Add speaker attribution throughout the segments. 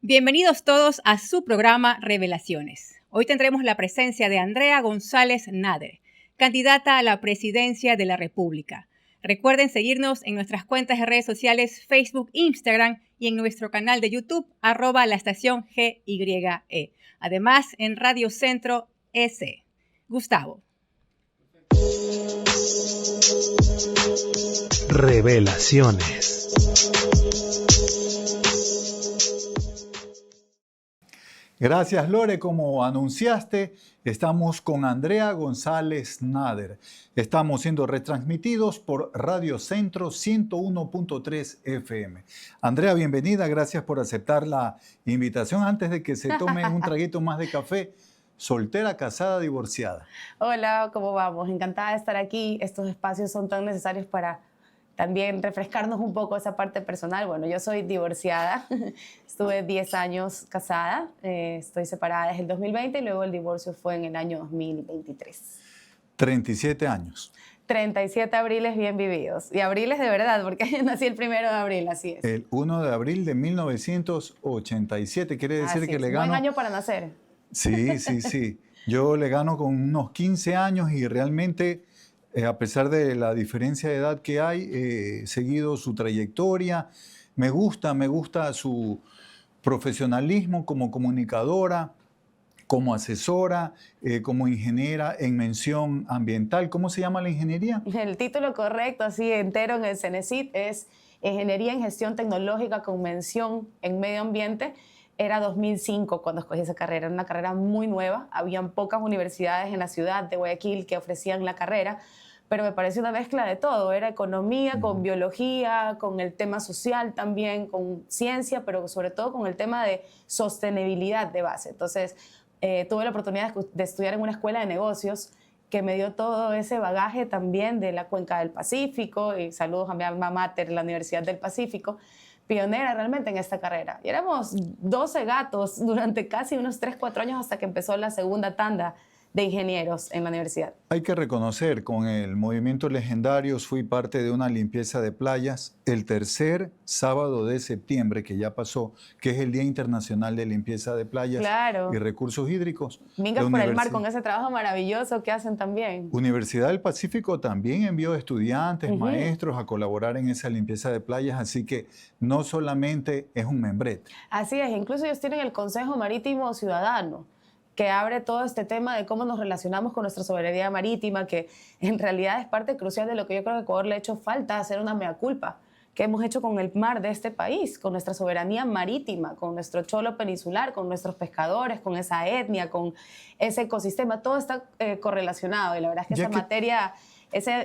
Speaker 1: Bienvenidos todos a su programa Revelaciones. Hoy tendremos la presencia de Andrea González Nader, candidata a la presidencia de la República. Recuerden seguirnos en nuestras cuentas de redes sociales Facebook, Instagram y en nuestro canal de YouTube, @la estación GYE. Además, en Radio Centro S. Gustavo.
Speaker 2: Revelaciones. Gracias, Lore. Como anunciaste, estamos con Andrea González Nader. Estamos siendo retransmitidos por Radio Centro 101.3 FM. Andrea, bienvenida. Gracias por aceptar la invitación. Antes de que se tome un traguito más de café, soltera, casada, divorciada.
Speaker 3: Hola, ¿cómo vamos? Encantada de estar aquí. Estos espacios son tan necesarios para también refrescarnos un poco esa parte personal. Bueno, yo soy divorciada, estuve 10 años casada, estoy separada desde el 2020 y luego el divorcio fue en el año 2023.
Speaker 2: 37 años.
Speaker 3: 37 abriles bien vividos. Y abriles de verdad, porque nací el 1 de abril, así es.
Speaker 2: El 1 de abril de 1987, quiere decir
Speaker 3: Así
Speaker 2: que
Speaker 3: es.
Speaker 2: le gano...
Speaker 3: Buen año para nacer.
Speaker 2: Sí. Yo le gano con unos 15 años y realmente... a pesar de la diferencia de edad que hay, he seguido su trayectoria. Me gusta su profesionalismo como comunicadora, como asesora, como ingeniera en mención ambiental. ¿Cómo se llama la ingeniería?
Speaker 3: El título correcto, así entero en el CENESID, es Ingeniería en Gestión Tecnológica con mención en Medio Ambiente. Era 2005 cuando escogí esa carrera, era una carrera muy nueva. Habían pocas universidades en la ciudad de Guayaquil que ofrecían la carrera, pero me pareció una mezcla de todo. Era economía con biología, con el tema social también, con ciencia, pero sobre todo con el tema de sostenibilidad de base. Entonces, tuve la oportunidad de estudiar en una escuela de negocios que me dio todo ese bagaje también de la Cuenca del Pacífico, y saludos a mi alma mater, la Universidad del Pacífico, pionera realmente en esta carrera. Y éramos 12 gatos durante casi unos 3-4 años hasta que empezó la segunda tanda de ingenieros en la universidad.
Speaker 2: Hay que reconocer, con el Movimiento Legendarios fui parte de una limpieza de playas el tercer sábado de septiembre, que ya pasó, que es el Día Internacional de Limpieza de Playas y Recursos Hídricos.
Speaker 3: Mingas por el mar, con ese trabajo maravilloso que hacen también.
Speaker 2: Universidad del Pacífico también envió estudiantes, maestros a colaborar en esa limpieza de playas, así que no solamente es un membrete.
Speaker 3: Así es, incluso ellos tienen el Consejo Marítimo Ciudadano, que abre todo este tema de cómo nos relacionamos con nuestra soberanía marítima, que en realidad es parte crucial de lo que yo creo que a Ecuador le ha hecho falta, hacer una mea culpa, que hemos hecho con el mar de este país, con nuestra soberanía marítima, con nuestro cholo peninsular, con nuestros pescadores, con esa etnia, con ese ecosistema. Todo está correlacionado, y la verdad es que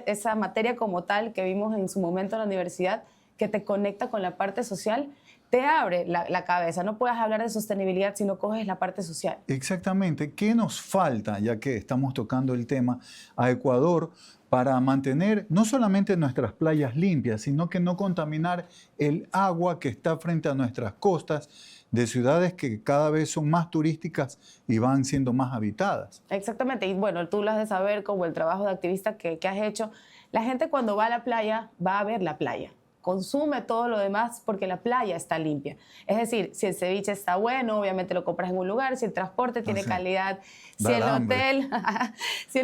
Speaker 3: esa materia como tal que vimos en su momento en la universidad, que te conecta con la parte social, te abre la cabeza. No puedes hablar de sostenibilidad si no coges la parte social.
Speaker 2: Exactamente. ¿Qué nos falta, ya que estamos tocando el tema, a Ecuador para mantener no solamente nuestras playas limpias, sino que no contaminar el agua que está frente a nuestras costas de ciudades que cada vez son más turísticas y van siendo más habitadas?
Speaker 3: Exactamente. Y bueno, tú lo has de saber, como el trabajo de activista que has hecho. La gente cuando va a la playa va a ver la playa. Consume todo lo demás porque la playa está limpia. Es decir, si el ceviche está bueno, obviamente lo compras en un lugar, si el transporte tiene calidad, si el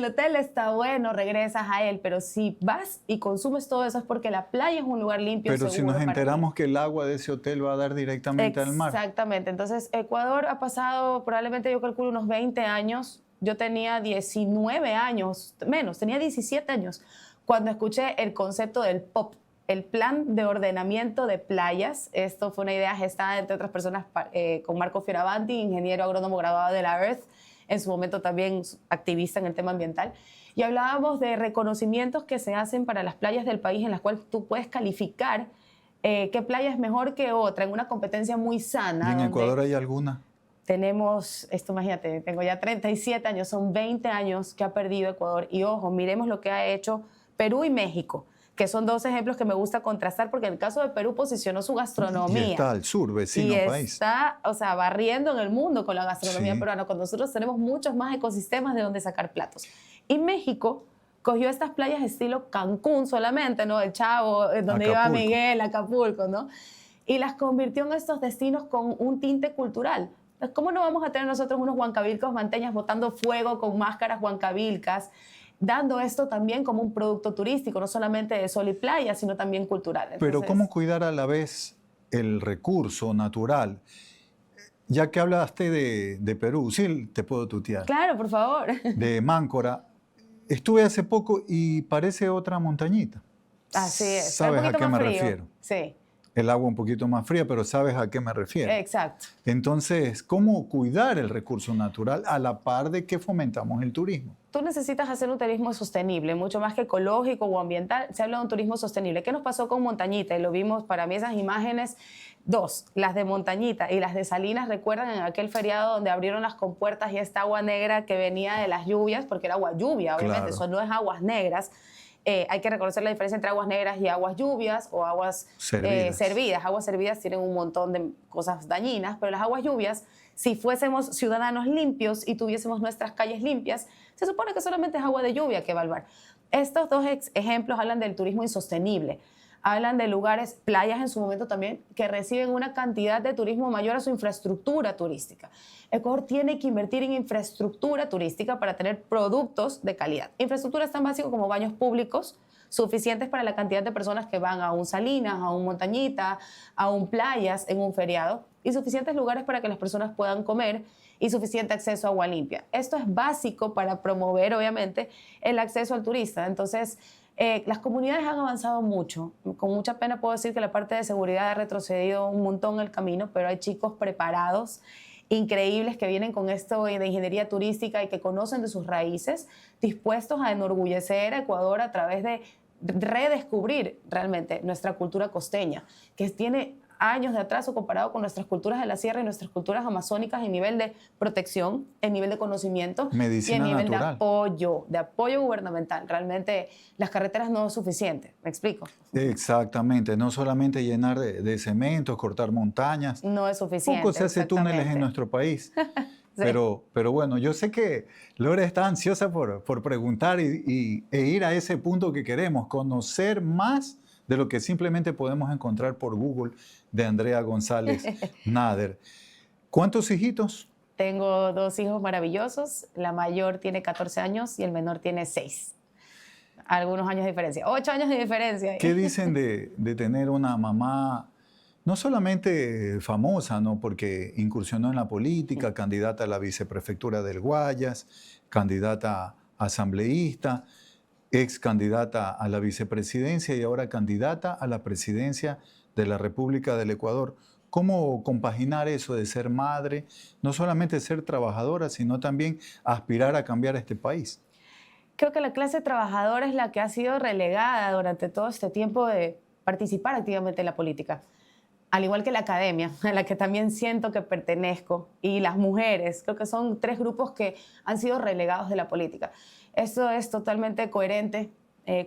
Speaker 3: hotel está bueno, regresas a él, pero si vas y consumes todo eso es porque la playa es un lugar limpio.
Speaker 2: Pero si nos enteramos que el agua de ese hotel va a dar directamente al mar.
Speaker 3: Exactamente. Entonces, Ecuador ha pasado probablemente, yo calculo, unos 20 años. Yo tenía 19 años, menos, tenía 17 años, cuando escuché el concepto del POP, el Plan de Ordenamiento de Playas. Esto fue una idea gestada, entre otras personas, con Marco Fioravanti, ingeniero agrónomo graduado de la Earth, en su momento también activista en el tema ambiental. Y hablábamos de reconocimientos que se hacen para las playas del país, en las cuales tú puedes calificar qué playa es mejor que otra, en una competencia muy sana.
Speaker 2: ¿Y en Ecuador hay alguna?
Speaker 3: Tenemos, esto imagínate, tengo ya 37 años, son 20 años que ha perdido Ecuador. Y ojo, miremos lo que ha hecho Perú y México, que son dos ejemplos que me gusta contrastar, porque en el caso de Perú posicionó su gastronomía.
Speaker 2: Y está al sur, vecino país.
Speaker 3: Y está, barriendo en el mundo con la gastronomía peruana, cuando nosotros tenemos muchos más ecosistemas de donde sacar platos. Y México cogió estas playas estilo Cancún solamente, ¿no? El Chavo, donde iba Miguel, Acapulco, ¿no? y las convirtió en estos destinos con un tinte cultural. Entonces, ¿cómo no vamos a tener nosotros unos huancavilcos manteñas botando fuego con máscaras huancavilcas, dando esto también como un producto turístico, no solamente de sol y playa, sino también cultural?
Speaker 2: Pero
Speaker 3: Entonces,
Speaker 2: ¿cómo cuidar a la vez el recurso natural? Ya que hablaste de Perú, sí, te puedo tutear,
Speaker 3: claro, por favor.
Speaker 2: de Máncora, estuve hace poco y parece otra montañita.
Speaker 3: Así es. Está un
Speaker 2: ¿Sabes a
Speaker 3: poquito
Speaker 2: qué
Speaker 3: más
Speaker 2: me
Speaker 3: frío.
Speaker 2: refiero?
Speaker 3: Sí,
Speaker 2: El agua un poquito más fría, pero sabes a qué me refiero.
Speaker 3: exacto.
Speaker 2: Entonces, ¿cómo cuidar el recurso natural a la par de que fomentamos el turismo?
Speaker 3: Tú necesitas hacer un turismo sostenible, mucho más que ecológico o ambiental. Se habla de un turismo sostenible. ¿Qué nos pasó con Montañita? Y lo vimos, para mí esas imágenes, dos, las de Montañita y las de Salinas, recuerdan en aquel feriado donde abrieron las compuertas y esta agua negra que venía de las lluvias, porque era agua lluvia, obviamente,
Speaker 2: Claro.
Speaker 3: eso no es aguas negras. Hay que reconocer la diferencia entre aguas negras y aguas lluvias o aguas servidas. Aguas servidas tienen un montón de cosas dañinas, pero las aguas lluvias, si fuésemos ciudadanos limpios y tuviésemos nuestras calles limpias, se supone que solamente es agua de lluvia que va al mar. Estos dos ejemplos hablan del turismo insostenible. Hablan de lugares, playas en su momento también, que reciben una cantidad de turismo mayor a su infraestructura turística. Ecuador tiene que invertir en infraestructura turística para tener productos de calidad. Infraestructuras tan básicas como baños públicos, suficientes para la cantidad de personas que van a un Salinas, a un Montañita, a un Playas en un feriado, y suficientes lugares para que las personas puedan comer y suficiente acceso a agua limpia. Esto es básico para promover, obviamente, el acceso al turista. Entonces, las comunidades han avanzado mucho. Con mucha pena puedo decir que la parte de seguridad ha retrocedido un montón el camino, pero hay chicos preparados, increíbles, que vienen con esto de ingeniería turística y que conocen de sus raíces, dispuestos a enorgullecer a Ecuador a través de redescubrir realmente nuestra cultura costeña, que tiene años de atraso comparado con nuestras culturas de la sierra y nuestras culturas amazónicas en nivel de protección, en nivel de conocimiento
Speaker 2: Medicina
Speaker 3: y en nivel
Speaker 2: natural.
Speaker 3: de apoyo gubernamental. Realmente las carreteras no es suficiente, ¿me explico?
Speaker 2: Exactamente, no solamente llenar de cementos, cortar montañas.
Speaker 3: No es suficiente.
Speaker 2: Poco se hace túneles en
Speaker 3: exactamente.
Speaker 2: nuestro país.
Speaker 3: Sí.
Speaker 2: Pero bueno, yo sé que Lore está ansiosa por preguntar e ir a ese punto que queremos, conocer más de lo que simplemente podemos encontrar por Google de Andrea González Nader. ¿Cuántos hijitos?
Speaker 3: Tengo 2 hijos maravillosos. La mayor tiene 14 años y el menor tiene 6. Algunos años de diferencia. 8 años de diferencia.
Speaker 2: ¿Qué dicen de tener una mamá no solamente famosa, ¿no? Porque incursionó en la política, candidata a la viceprefectura del Guayas, candidata a asambleísta, ex candidata a la vicepresidencia y ahora candidata a la presidencia de la República del Ecuador? ¿Cómo compaginar eso de ser madre, no solamente ser trabajadora, sino también aspirar a cambiar este país?
Speaker 3: Creo que la clase trabajadora es la que ha sido relegada durante todo este tiempo de participar activamente en la política. Al igual que la academia, a la que también siento que pertenezco, y las mujeres, creo que son 3 grupos que han sido relegados de la política. Esto es totalmente coherente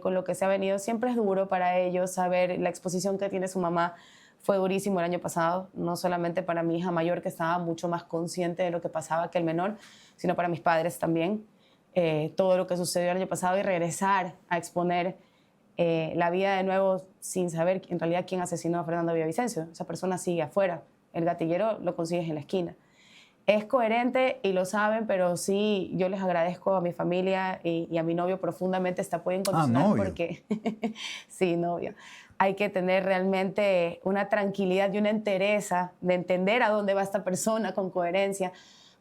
Speaker 3: con lo que se ha venido. Siempre es duro para ellos saber la exposición que tiene su mamá. Fue durísimo el año pasado, no solamente para mi hija mayor, que estaba mucho más consciente de lo que pasaba que el menor, sino para mis padres también. Todo lo que sucedió el año pasado y regresar a exponer la vida de nuevo sin saber en realidad quién asesinó a Fernando Villavicencio. Esa persona sigue afuera. El gatillero lo consigues en la esquina. Es coherente y lo saben, pero sí, yo les agradezco a mi familia y a mi novio profundamente este apoyo incondicional.
Speaker 2: ¿Novio?
Speaker 3: Porque sí, novio. Hay que tener realmente una tranquilidad y una entereza de entender a dónde va esta persona con coherencia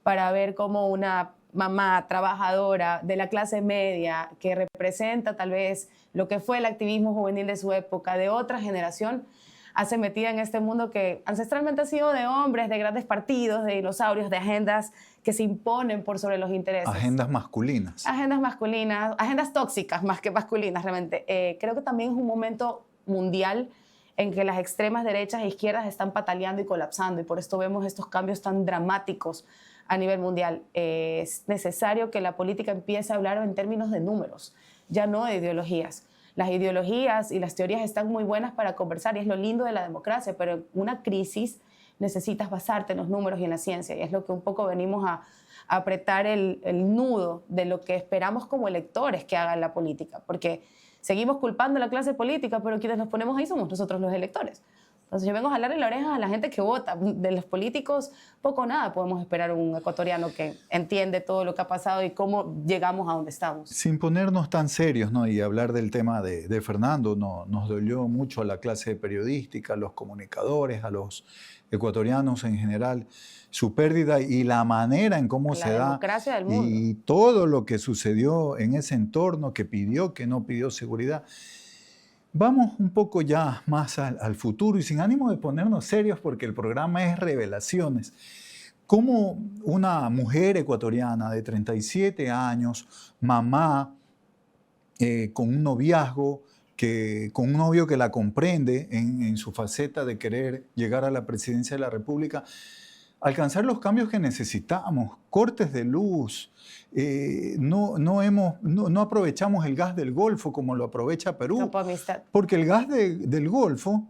Speaker 3: para ver cómo una mamá trabajadora de la clase media que representa tal vez lo que fue el activismo juvenil de su época, de otra generación, hace metida en este mundo que ancestralmente ha sido de hombres, de grandes partidos, de dinosaurios, de agendas que se imponen por sobre los intereses.
Speaker 2: Agendas masculinas.
Speaker 3: Agendas masculinas, agendas tóxicas más que masculinas realmente. Creo que también es un momento mundial en que las extremas derechas e izquierdas están pataleando y colapsando, y por esto vemos estos cambios tan dramáticos a nivel mundial. Es necesario que la política empiece a hablar en términos de números, ya no de ideologías. Las ideologías y las teorías están muy buenas para conversar y es lo lindo de la democracia, pero en una crisis necesitas basarte en los números y en la ciencia, y es lo que un poco venimos a apretar el nudo de lo que esperamos como electores que hagan la política, porque seguimos culpando a la clase política, pero quienes nos ponemos ahí somos nosotros los electores. Entonces yo vengo a jalarle la oreja a la gente que vota. De los políticos, poco o nada podemos esperar un ecuatoriano que entiende todo lo que ha pasado y cómo llegamos a donde estamos.
Speaker 2: Sin ponernos tan serios, ¿no? Y hablar del tema de Fernando, no, nos dolió mucho a la clase periodística, a los comunicadores, a los ecuatorianos en general, su pérdida y la manera en cómo se da.
Speaker 3: La democracia del mundo.
Speaker 2: Y todo lo que sucedió en ese entorno, que pidió, que no pidió seguridad. Vamos un poco ya más al futuro y sin ánimo de ponernos serios porque el programa es Revelaciones. ¿Cómo una mujer ecuatoriana de 37 años, mamá, con un noviazgo, con un novio que la comprende en su faceta de querer llegar a la presidencia de la República, alcanzar los cambios que necesitamos, cortes de luz, no aprovechamos el gas del Golfo como lo aprovecha Perú,
Speaker 3: Campo Amistad.
Speaker 2: porque el gas del Golfo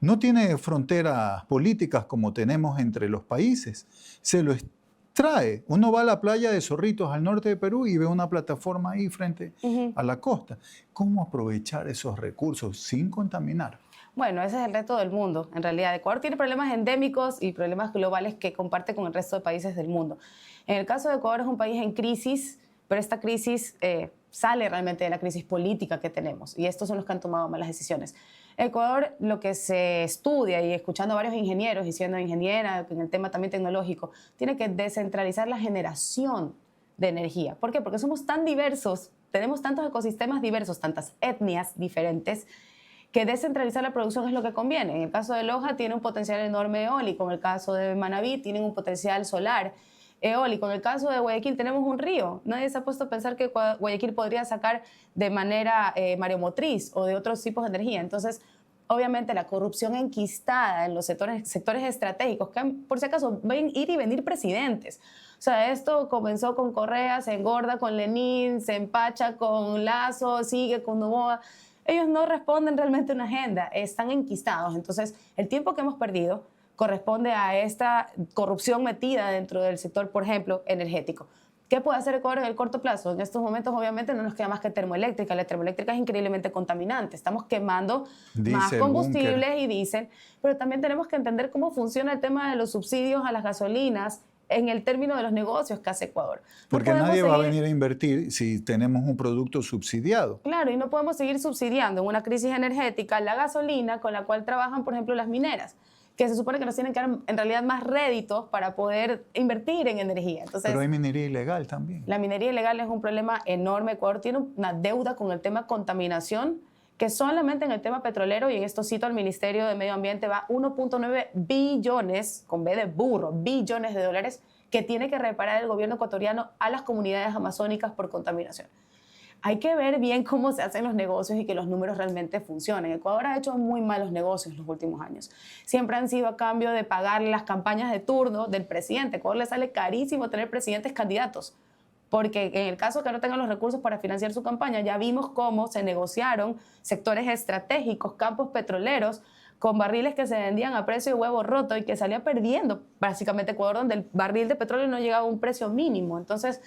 Speaker 2: no tiene fronteras políticas como tenemos entre los países, se lo extrae. Uno va a la playa de Zorritos al norte de Perú y ve una plataforma ahí frente a la costa. ¿Cómo aprovechar esos recursos sin contaminar?
Speaker 3: Bueno, ese es el reto del mundo. En realidad, Ecuador tiene problemas endémicos y problemas globales que comparte con el resto de países del mundo. En el caso de Ecuador es un país en crisis, pero esta crisis sale realmente de la crisis política que tenemos y estos son los que han tomado malas decisiones. En Ecuador lo que se estudia y escuchando a varios ingenieros y siendo ingeniera en el tema también tecnológico, tiene que descentralizar la generación de energía. ¿Por qué? Porque somos tan diversos, tenemos tantos ecosistemas diversos, tantas etnias diferentes, que descentralizar la producción es lo que conviene. En el caso de Loja tiene un potencial enorme eólico, en el caso de Manabí tienen un potencial solar eólico, en el caso de Guayaquil tenemos un río. Nadie se ha puesto a pensar que Guayaquil podría sacar de manera mareomotriz o de otros tipos de energía. Entonces, obviamente la corrupción enquistada en los sectores estratégicos, que por si acaso ven ir y venir presidentes. O sea, esto comenzó con Correa, se engorda con Lenin, se empacha con Lazo, sigue con Noboa. Ellos no responden realmente a una agenda, están enquistados. Entonces, el tiempo que hemos perdido corresponde a esta corrupción metida dentro del sector, por ejemplo, energético. ¿Qué puede hacer Ecuador en el corto plazo? En estos momentos, obviamente, no nos queda más que termoeléctrica. La termoeléctrica es increíblemente contaminante. Estamos quemando más combustibles y diésel, pero también tenemos que entender cómo funciona el tema de los subsidios a las gasolinas en el término de los negocios que hace Ecuador.
Speaker 2: Porque nadie va a venir a invertir si tenemos un producto subsidiado.
Speaker 3: Claro, y no podemos seguir subsidiando en una crisis energética la gasolina con la cual trabajan, por ejemplo, las mineras, que se supone que nos tienen que dar en realidad más réditos para poder invertir en energía. Entonces,
Speaker 2: pero hay minería ilegal también.
Speaker 3: La minería ilegal es un problema enorme. Ecuador tiene una deuda con el tema contaminación que solamente en el tema petrolero, y en esto cito al Ministerio de Medio Ambiente, va 1.9 billones, con B de burro, billones de dólares que tiene que reparar el gobierno ecuatoriano a las comunidades amazónicas por contaminación. Hay que ver bien cómo se hacen los negocios y que los números realmente funcionen. Ecuador ha hecho muy malos negocios los últimos años. Siempre han sido a cambio de pagar las campañas de turno del presidente. A Ecuador le sale carísimo tener presidentes candidatos, porque en el caso que no tengan los recursos para financiar su campaña, ya vimos cómo se negociaron sectores estratégicos, campos petroleros, con barriles que se vendían a precio de huevo roto y que salía perdiendo básicamente Ecuador, donde el barril de petróleo no llegaba a un precio mínimo. Entonces,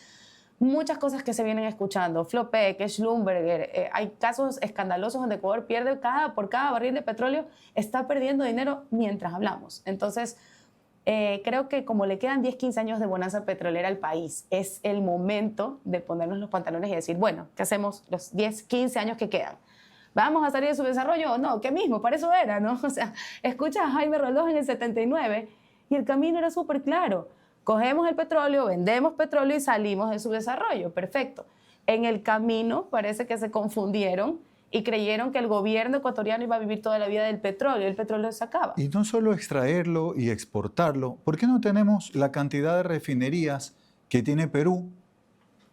Speaker 3: muchas cosas que se vienen escuchando, Flopec, Schlumberger, hay casos escandalosos donde Ecuador pierde por cada barril de petróleo, está perdiendo dinero mientras hablamos. Entonces, creo que como le quedan 10, 15 años de bonanza petrolera al país, es el momento de ponernos los pantalones y decir, bueno, ¿qué hacemos los 10, 15 años que quedan? ¿Vamos a salir de su desarrollo o no? ¿Qué mismo? Para eso era, ¿no? O sea, escucha a Jaime Roldós en el 79 y el camino era súper claro. Cogemos el petróleo, vendemos petróleo y salimos de su desarrollo. Perfecto. En el camino parece que se confundieron y creyeron que el gobierno ecuatoriano iba a vivir toda la vida del petróleo. El petróleo se acaba.
Speaker 2: Y no solo extraerlo y exportarlo, ¿por qué no tenemos la cantidad de refinerías que tiene Perú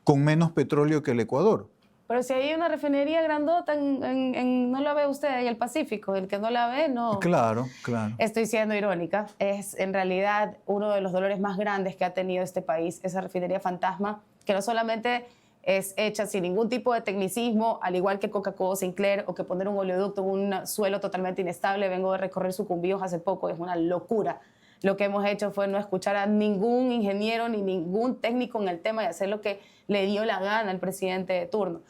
Speaker 2: con menos petróleo que el Ecuador?
Speaker 3: Pero si hay una refinería grandota, no la ve usted en el Pacífico, el que no la ve, no.
Speaker 2: Claro, claro.
Speaker 3: Estoy siendo irónica. Es en realidad uno de los dolores más grandes que ha tenido este país, esa refinería fantasma, que no solamente es hecha sin ningún tipo de tecnicismo, al igual que Coca-Cola Sinclair, o que poner un oleoducto en un suelo totalmente inestable. Vengo de recorrer Sucumbíos hace poco, es una locura. Lo que hemos hecho fue no escuchar a ningún ingeniero ni ningún técnico en el tema y hacer lo que le dio la gana al presidente de turno.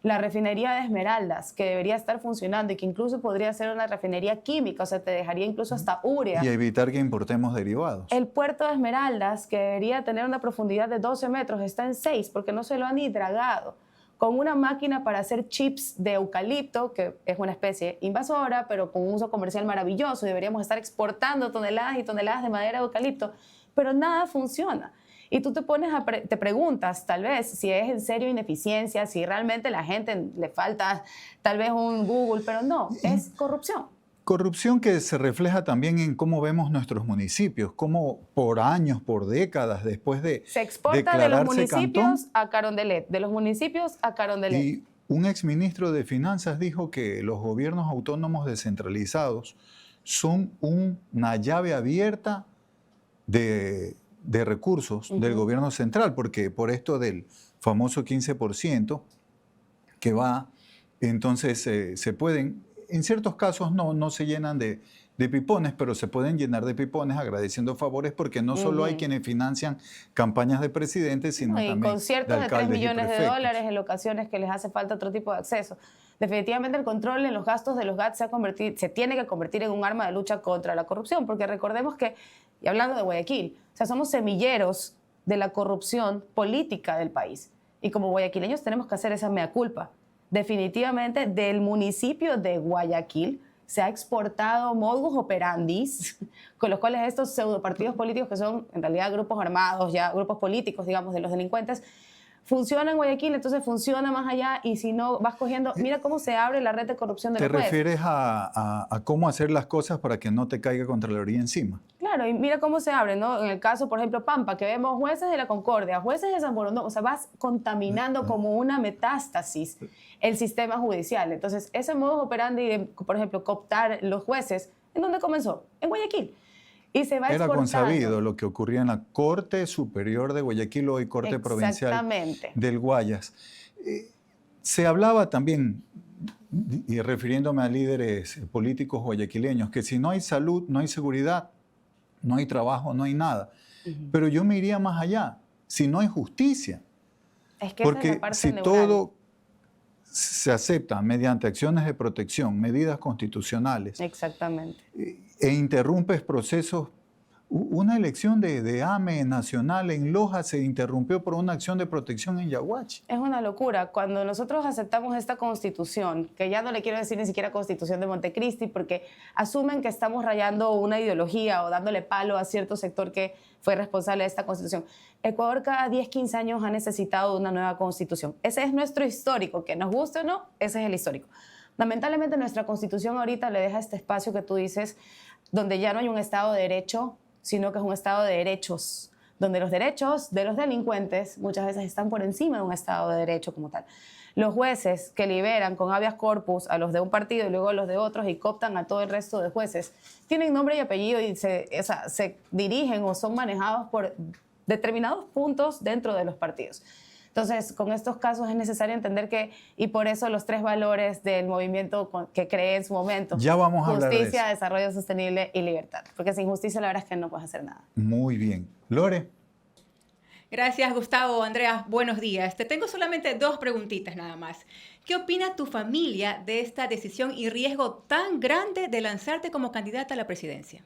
Speaker 3: La refinería de Esmeraldas, que debería estar funcionando y que incluso podría ser una refinería química, o sea, te dejaría incluso hasta urea.
Speaker 2: Y evitar que importemos derivados.
Speaker 3: El puerto de Esmeraldas, que debería tener una profundidad de 12 metros, está en 6 porque no se lo han ni dragado. Con una máquina para hacer chips de eucalipto, que es una especie invasora, pero con un uso comercial maravilloso, y deberíamos estar exportando toneladas y toneladas de madera de eucalipto, pero nada funciona. Y tú te preguntas, tal vez, si es en serio ineficiencia, si realmente a la gente le falta tal vez un Google, pero no, es corrupción.
Speaker 2: Corrupción que se refleja también en cómo vemos nuestros municipios, cómo por años, por décadas, después de
Speaker 3: se exporta de los municipios
Speaker 2: cantón,
Speaker 3: a Carondelet, de los municipios a Carondelet.
Speaker 2: y un exministro de Finanzas dijo que los gobiernos autónomos descentralizados son una llave abierta de recursos del gobierno central, porque por esto del famoso 15% que va, entonces se pueden, en ciertos casos no se llenan de pipones, pero se pueden llenar de pipones agradeciendo favores, porque no solo hay quienes financian campañas de presidentes, sino
Speaker 3: y
Speaker 2: también
Speaker 3: conciertos de 3 millones de dólares en ocasiones que les hace falta otro tipo de acceso. Definitivamente el control en los gastos de los GAT se tiene que convertir en un arma de lucha contra la corrupción, porque recordemos que, y hablando de Guayaquil, o sea, somos semilleros de la corrupción política del país. Y como guayaquileños tenemos que hacer esa mea culpa. Definitivamente del municipio de Guayaquil se ha exportado modus operandis con los cuales estos pseudopartidos políticos, que son en realidad grupos armados, ya grupos políticos, digamos, de los delincuentes, funciona en Guayaquil, entonces funciona más allá, y si no vas cogiendo, mira cómo se abre la red de corrupción de los jueces.
Speaker 2: ¿Te refieres a cómo hacer las cosas para que no te caiga Contraloría encima?
Speaker 3: Claro, y mira cómo se abre, ¿no? En el caso, por ejemplo, Pampa, que vemos jueces de la Concordia, jueces de San Borondón, o sea, vas contaminando como una metástasis el sistema judicial. Entonces, ese modus operandi de, por ejemplo, cooptar los jueces, ¿en dónde comenzó? En Guayaquil. Y se va
Speaker 2: Era
Speaker 3: exportando.
Speaker 2: consabido lo que ocurría en la Corte Superior de Guayaquil, hoy Corte Provincial del Guayas. Se hablaba también, y refiriéndome a líderes políticos guayaquileños, que si no hay salud, no hay seguridad, no hay trabajo, no hay nada. Pero yo me iría más allá, si no hay justicia.
Speaker 3: Es que
Speaker 2: porque
Speaker 3: esa es la parte
Speaker 2: si
Speaker 3: neural.
Speaker 2: todo se acepta mediante acciones de protección, medidas constitucionales,
Speaker 3: Exactamente.
Speaker 2: e interrumpes procesos. Una elección de AME nacional en Loja se interrumpió por una acción de protección en Yaguachi.
Speaker 3: Es una locura. Cuando nosotros aceptamos esta constitución, que ya no le quiero decir ni siquiera constitución de Montecristi, porque asumen que estamos rayando una ideología o dándole palo a cierto sector que fue responsable de esta constitución. Ecuador cada 10, 15 años ha necesitado una nueva constitución. Ese es nuestro histórico, que nos guste o no, ese es el histórico. Lamentablemente nuestra constitución ahorita le deja este espacio que tú dices, donde ya no hay un Estado de Derecho, sino que es un Estado de derechos, donde los derechos de los delincuentes muchas veces están por encima de un Estado de Derecho como tal. Los jueces que liberan con habeas corpus a los de un partido y luego a los de otros y cooptan a todo el resto de jueces, tienen nombre y apellido y se dirigen o son manejados por determinados puntos dentro de los partidos. Entonces, con estos casos es necesario entender que, y por eso los 3 valores del movimiento que creé en su momento.
Speaker 2: Ya vamos a hablar de
Speaker 3: justicia,
Speaker 2: eso.
Speaker 3: desarrollo sostenible y libertad. Porque sin justicia la verdad es que no puedes hacer nada.
Speaker 2: Muy bien. Lore.
Speaker 1: Gracias, Gustavo. Andrea, buenos días. Te tengo solamente 2 preguntitas nada más. ¿Qué opina tu familia de esta decisión y riesgo tan grande de lanzarte como candidata a la presidencia?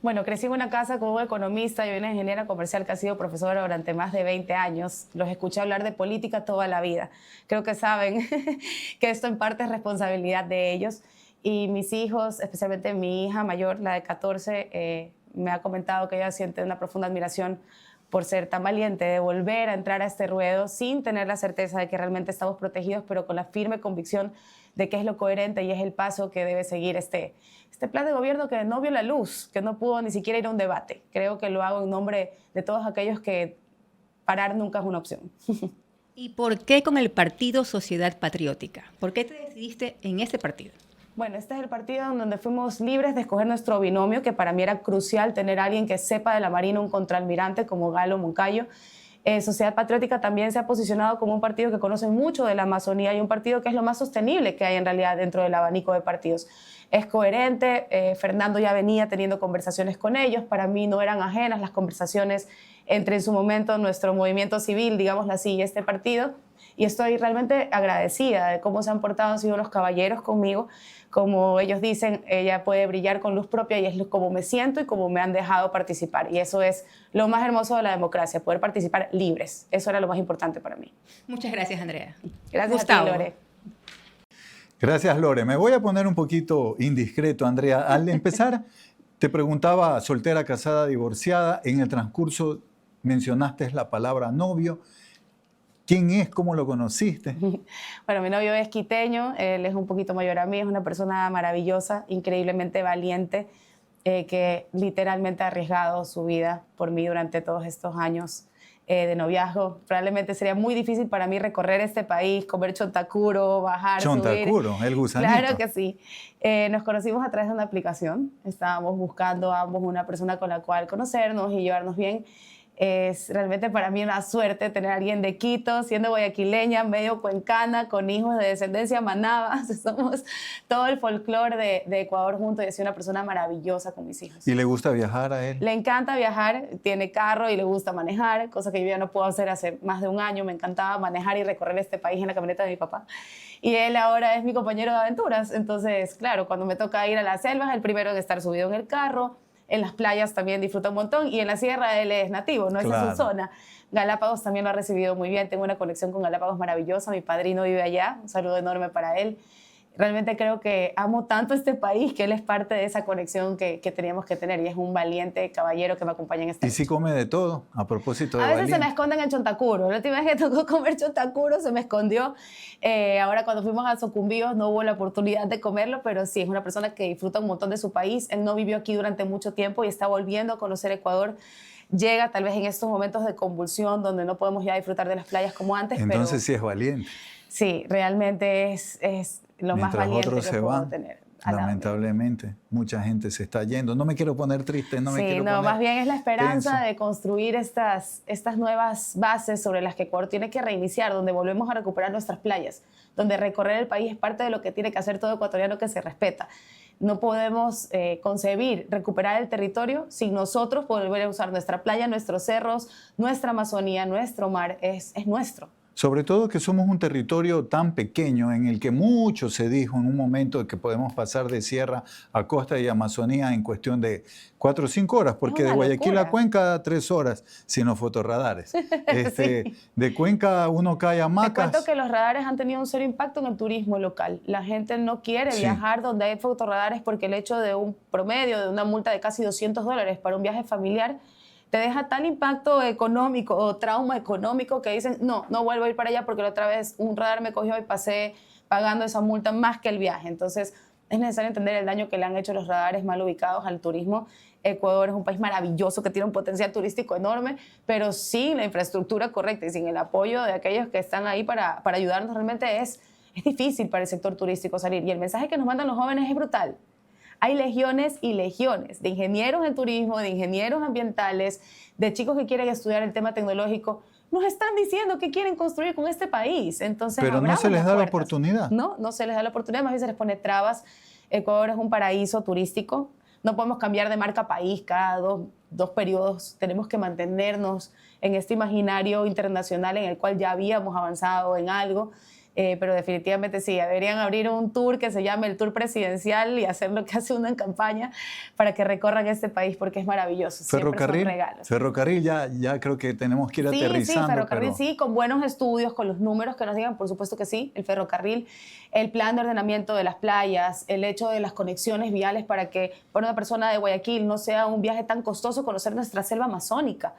Speaker 3: Bueno, crecí en una casa con un economista y una ingeniera comercial que ha sido profesora durante más de 20 años. Los escuché hablar de política toda la vida. Creo que saben que esto en parte es responsabilidad de ellos. Y mis hijos, especialmente mi hija mayor, la de 14, me ha comentado que ella siente una profunda admiración por ser tan valiente de volver a entrar a este ruedo sin tener la certeza de que realmente estamos protegidos, pero con la firme convicción de que es lo coherente y es el paso que debe seguir este plan de gobierno que no vio la luz, que no pudo ni siquiera ir a un debate. Creo que lo hago en nombre de todos aquellos que parar nunca es una opción.
Speaker 1: ¿Y por qué con el partido Sociedad Patriótica? ¿Por qué te decidiste en ese partido?
Speaker 3: Bueno, este es el partido en donde fuimos libres de escoger nuestro binomio, que para mí era crucial tener a alguien que sepa de la Marina, un contraalmirante como Galo Moncayo. Sociedad Patriótica también se ha posicionado como un partido que conoce mucho de la Amazonía y un partido que es lo más sostenible que hay en realidad dentro del abanico de partidos. es coherente. Fernando ya venía teniendo conversaciones con ellos, para mí no eran ajenas las conversaciones entre en su momento nuestro movimiento civil, digámoslo así, y este partido, y estoy realmente agradecida de cómo se han portado, han sido unos caballeros conmigo. Como ellos dicen, ella puede brillar con luz propia y es como me siento y como me han dejado participar. Y eso es lo más hermoso de la democracia, poder participar libres. Eso era lo más importante para mí.
Speaker 1: Muchas gracias, Andrea.
Speaker 3: Gracias
Speaker 1: Gustavo.
Speaker 3: a ti, Lore.
Speaker 2: Gracias, Lore. Me voy a poner un poquito indiscreto, Andrea. Al empezar, te preguntaba soltera, casada, divorciada. En el transcurso mencionaste la palabra novio. ¿Quién es? ¿Cómo lo conociste?
Speaker 3: Bueno, mi novio es quiteño, él es un poquito mayor a mí, es una persona maravillosa, increíblemente valiente, que literalmente ha arriesgado su vida por mí durante todos estos años de noviazgo. Probablemente sería muy difícil para mí recorrer este país, comer chontacuro, bajar,
Speaker 2: Chontacuro,
Speaker 3: subir.
Speaker 2: el gusanito.
Speaker 3: Claro que sí. Nos conocimos a través de una aplicación. Estábamos buscando ambos una persona con la cual conocernos y llevarnos bien. Es realmente para mí una suerte tener a alguien de Quito, siendo guayaquileña, medio cuencana, con hijos de descendencia manaba. Somos todo el folclore de Ecuador juntos y es una persona maravillosa con mis hijos.
Speaker 2: ¿Y le gusta viajar a él?
Speaker 3: Le encanta viajar, tiene carro y le gusta manejar, cosa que yo ya no puedo hacer hace más de un año. Me encantaba manejar y recorrer este país en la camioneta de mi papá. Y él ahora es mi compañero de aventuras. Entonces, claro, cuando me toca ir a la selva, es el primero en estar subido en el carro. En las playas también disfruta un montón y en la sierra él es nativo, no es de su zona. Galápagos también lo ha recibido muy bien, tengo una conexión con Galápagos maravillosa, mi padrino vive allá, un saludo enorme para él. Realmente creo que amo tanto este país que él es parte de esa conexión que teníamos que tener y es un valiente caballero que me acompaña en esta
Speaker 2: ¿Y si come de todo? A propósito de
Speaker 3: A veces
Speaker 2: valiente.
Speaker 3: se me esconden en chontacuro. La última vez que tocó comer chontacuro se me escondió. Ahora cuando fuimos a Socumbíos no hubo la oportunidad de comerlo, pero sí, es una persona que disfruta un montón de su país. Él no vivió aquí durante mucho tiempo y está volviendo a conocer Ecuador. Llega tal vez en estos momentos de convulsión donde no podemos ya disfrutar de las playas como antes.
Speaker 2: Entonces
Speaker 3: pero
Speaker 2: sí es valiente.
Speaker 3: Sí, realmente es lo más valiente
Speaker 2: otros
Speaker 3: que
Speaker 2: se
Speaker 3: puedo
Speaker 2: van,
Speaker 3: tener.
Speaker 2: lamentablemente, mucha gente se está yendo. No me quiero poner triste, no me quiero poner
Speaker 3: más bien es la esperanza
Speaker 2: tenso.
Speaker 3: de construir estas nuevas bases sobre las que Ecuador tiene que reiniciar, donde volvemos a recuperar nuestras playas, donde recorrer el país es parte de lo que tiene que hacer todo ecuatoriano que se respeta. No podemos concebir recuperar el territorio sin nosotros volver a usar nuestra playa, nuestros cerros, nuestra Amazonía, nuestro mar, es nuestro.
Speaker 2: Sobre todo que somos un territorio tan pequeño en el que mucho se dijo en un momento de que podemos pasar de sierra a costa y Amazonía en cuestión de 4 o 5 horas, porque de Guayaquil a Cuenca 3 horas, sin los fotorradares.
Speaker 3: Sí.
Speaker 2: De Cuenca uno cae a Macas.
Speaker 3: Te cuento que los radares han tenido un serio impacto en el turismo local. La gente no quiere viajar donde hay fotorradares porque el hecho de un promedio, de una multa de casi $200 para un viaje familiar, te deja tal impacto económico o trauma económico que dicen, no vuelvo a ir para allá porque la otra vez un radar me cogió y pasé pagando esa multa más que el viaje. Entonces, es necesario entender el daño que le han hecho los radares mal ubicados al turismo. Ecuador es un país maravilloso que tiene un potencial turístico enorme, pero sin la infraestructura correcta y sin el apoyo de aquellos que están ahí para ayudarnos, realmente es difícil para el sector turístico salir. Y el mensaje que nos mandan los jóvenes es brutal. Hay legiones y legiones de ingenieros en turismo, de ingenieros ambientales, de chicos que quieren estudiar el tema tecnológico. Nos están diciendo qué quieren construir con este país. Entonces,
Speaker 2: pero no se les da la oportunidad.
Speaker 3: No se les da la oportunidad, más bien se les pone trabas. Ecuador es un paraíso turístico. No podemos cambiar de marca país cada dos periodos. Tenemos que mantenernos en este imaginario internacional en el cual ya habíamos avanzado en algo. Pero definitivamente sí, deberían abrir un tour que se llame el Tour Presidencial y hacer lo que hace uno en campaña para que recorran este país porque es maravilloso.
Speaker 2: Ferrocarril,
Speaker 3: son regalos.
Speaker 2: Ferrocarril ya creo que tenemos que ir aterrizando.
Speaker 3: Sí, ferrocarril sí, con buenos estudios, con los números que nos digan, por supuesto que sí, el ferrocarril, el plan de ordenamiento de las playas, el hecho de las conexiones viales para que para una persona de Guayaquil no sea un viaje tan costoso conocer nuestra selva amazónica.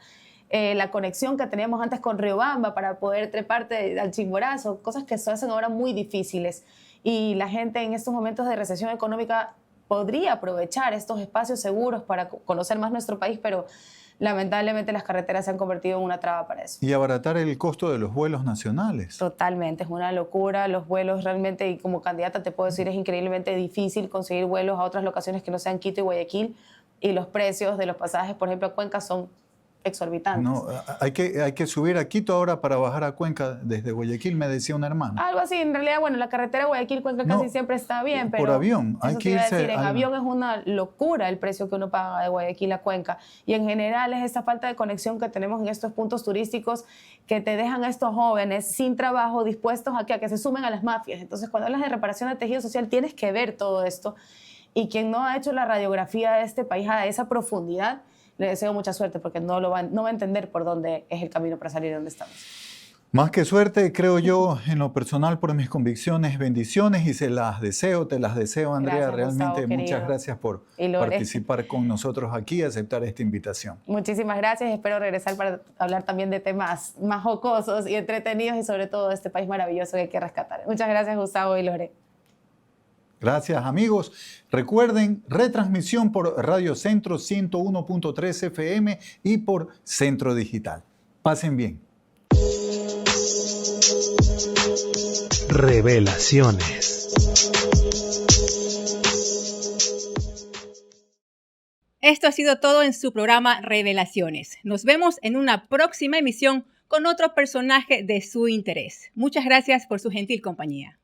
Speaker 3: La conexión que teníamos antes con Riobamba para poder treparte al Chimborazo, cosas que se hacen ahora muy difíciles. Y la gente en estos momentos de recesión económica podría aprovechar estos espacios seguros para conocer más nuestro país, pero lamentablemente las carreteras se han convertido en una traba para eso.
Speaker 2: Y abaratar el costo de los vuelos nacionales.
Speaker 3: Totalmente, es una locura. Los vuelos realmente, y como candidata te puedo decir, es increíblemente difícil conseguir vuelos a otras locaciones que no sean Quito y Guayaquil. Y los precios de los pasajes, por ejemplo, a Cuenca son exorbitantes.
Speaker 2: No, hay que subir a Quito ahora para bajar a Cuenca desde Guayaquil, me decía una hermana.
Speaker 3: Algo así, en realidad, bueno, la carretera Guayaquil-Cuenca
Speaker 2: No,
Speaker 3: casi siempre está bien, pero
Speaker 2: por avión, hay
Speaker 3: eso
Speaker 2: que
Speaker 3: te iba a
Speaker 2: irse
Speaker 3: decir, en avión es una locura el precio que uno paga de Guayaquil a Cuenca. Y en general es esta falta de conexión que tenemos en estos puntos turísticos que te dejan a estos jóvenes sin trabajo, dispuestos a que se sumen a las mafias. Entonces, cuando hablas de reparación de tejido social, tienes que ver todo esto. Y quien no ha hecho la radiografía de este país a esa profundidad, le deseo mucha suerte porque no va a entender por dónde es el camino para salir de donde estamos.
Speaker 2: Más que suerte, creo yo, en lo personal, por mis convicciones, bendiciones y se las deseo, te las deseo, Andrea.
Speaker 3: Gracias,
Speaker 2: Realmente
Speaker 3: Gustavo,
Speaker 2: muchas
Speaker 3: querido.
Speaker 2: gracias por
Speaker 3: Y Lore.
Speaker 2: participar con nosotros aquí y aceptar esta invitación.
Speaker 3: Muchísimas gracias. Espero regresar para hablar también de temas más jocosos y entretenidos y sobre todo de este país maravilloso que hay que rescatar. Muchas gracias, Gustavo y Lore.
Speaker 2: Gracias, amigos. Recuerden, retransmisión por Radio Centro 101.3 FM y por Centro Digital. Pasen bien.
Speaker 4: Revelaciones.
Speaker 1: Esto ha sido todo en su programa Revelaciones. Nos vemos en una próxima emisión con otro personaje de su interés. Muchas gracias por su gentil compañía.